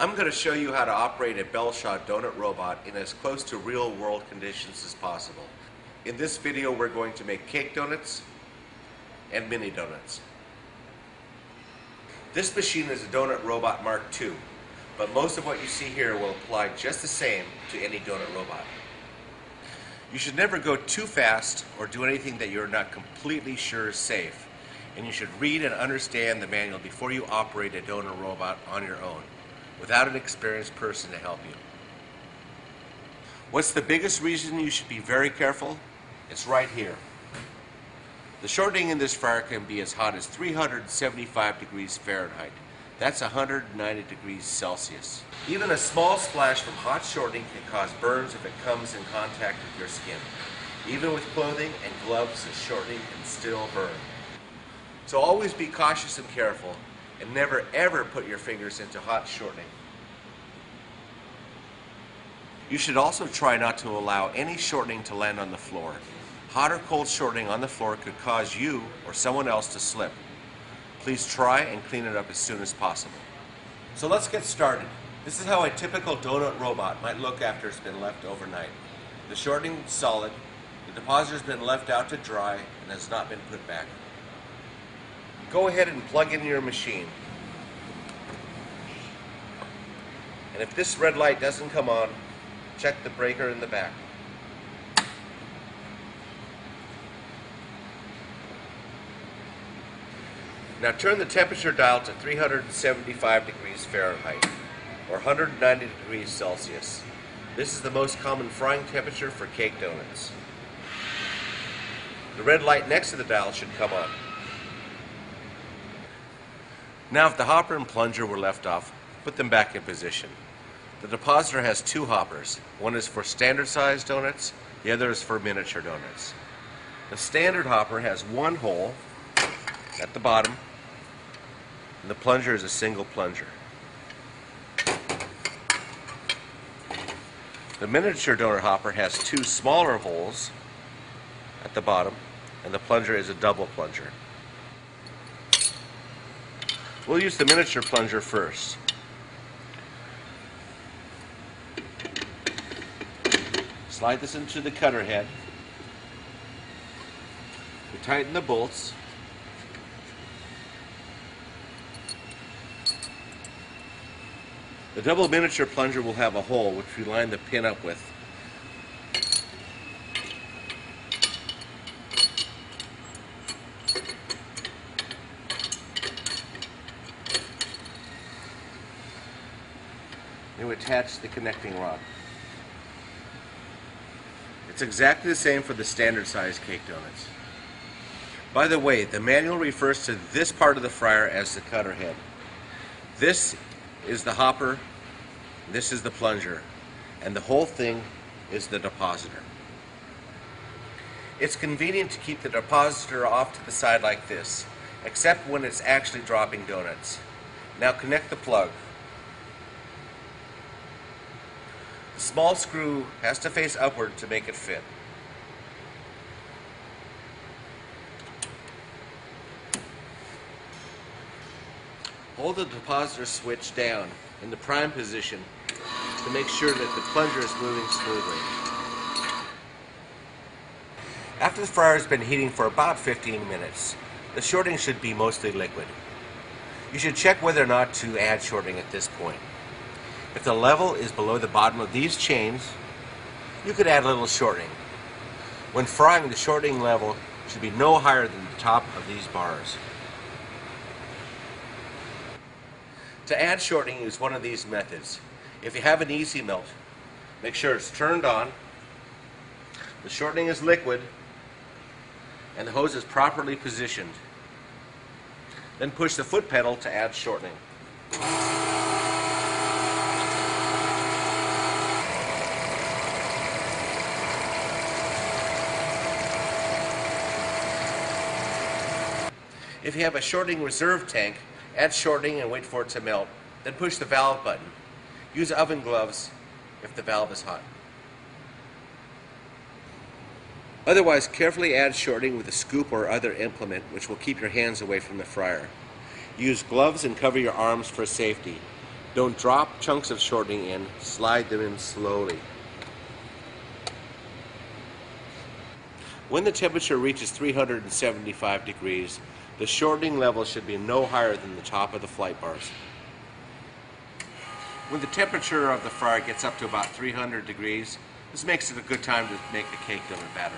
I'm going to show you how to operate a Belshaw Donut Robot in as close to real-world conditions as possible. In this video, we're going to make cake donuts and mini donuts. This machine is a Donut Robot Mark II, but most of what you see here will apply just the same to any donut robot. You should never go too fast or do anything that you're not completely sure is safe, and you should read and understand the manual before you operate a donut robot on your own, without an experienced person to help you. What's the biggest reason you should be very careful? It's right here. The shortening in this fryer can be as hot as 375 degrees Fahrenheit. That's 190 degrees Celsius. Even a small splash from hot shortening can cause burns if it comes in contact with your skin. Even with clothing and gloves, the shortening can still burn. So always be cautious and careful, and never ever put your fingers into hot shortening. You should also try not to allow any shortening to land on the floor. Hot or cold shortening on the floor could cause you or someone else to slip. Please try and clean it up as soon as possible. So let's get started. This is how a typical donut robot might look after it's been left overnight. The shortening is solid, the depositor has been left out to dry and has not been put back. Go ahead and plug in your machine. And if this red light doesn't come on, check the breaker in the back. Now turn the temperature dial to 375 degrees Fahrenheit, or 190 degrees Celsius. This is the most common frying temperature for cake donuts. The red light next to the dial should come on. Now if the hopper and plunger were left off, put them back in position. The depositor has two hoppers. One is for standard size donuts, the other is for miniature donuts. The standard hopper has one hole at the bottom, and the plunger is a single plunger. The miniature donut hopper has two smaller holes at the bottom, and the plunger is a double plunger. We'll use the miniature plunger first. Slide this into the cutter head. We tighten the bolts. The double miniature plunger will have a hole which we line the pin up with. Then we attach the connecting rod. It's exactly the same for the standard size cake donuts. By the way, the manual refers to this part of the fryer as the cutter head. This is the hopper, this is the plunger, and the whole thing is the depositor. It's convenient to keep the depositor off to the side like this, except when it's actually dropping donuts. Now connect the plug. The small screw has to face upward to make it fit. Hold the depositor switch down in the prime position to make sure that the plunger is moving smoothly. After the fryer has been heating for about 15 minutes, the shortening should be mostly liquid. You should check whether or not to add shortening at this point. If the level is below the bottom of these chains, you could add a little shortening. When frying, the shortening level should be no higher than the top of these bars. To add shortening, use one of these methods. If you have an easy melt, make sure it's turned on, the shortening is liquid, and the hose is properly positioned. Then push the foot pedal to add shortening. If you have a shortening reserve tank, add shortening and wait for it to melt, then push the valve button. Use oven gloves if the valve is hot. Otherwise, carefully add shortening with a scoop or other implement which will keep your hands away from the fryer. Use gloves and cover your arms for safety. Don't drop chunks of shortening in, slide them in slowly. When the temperature reaches 375 degrees, the shortening level should be no higher than the top of the flight bars. When the temperature of the fryer gets up to about 300 degrees, this makes it a good time to make the cake donut batter.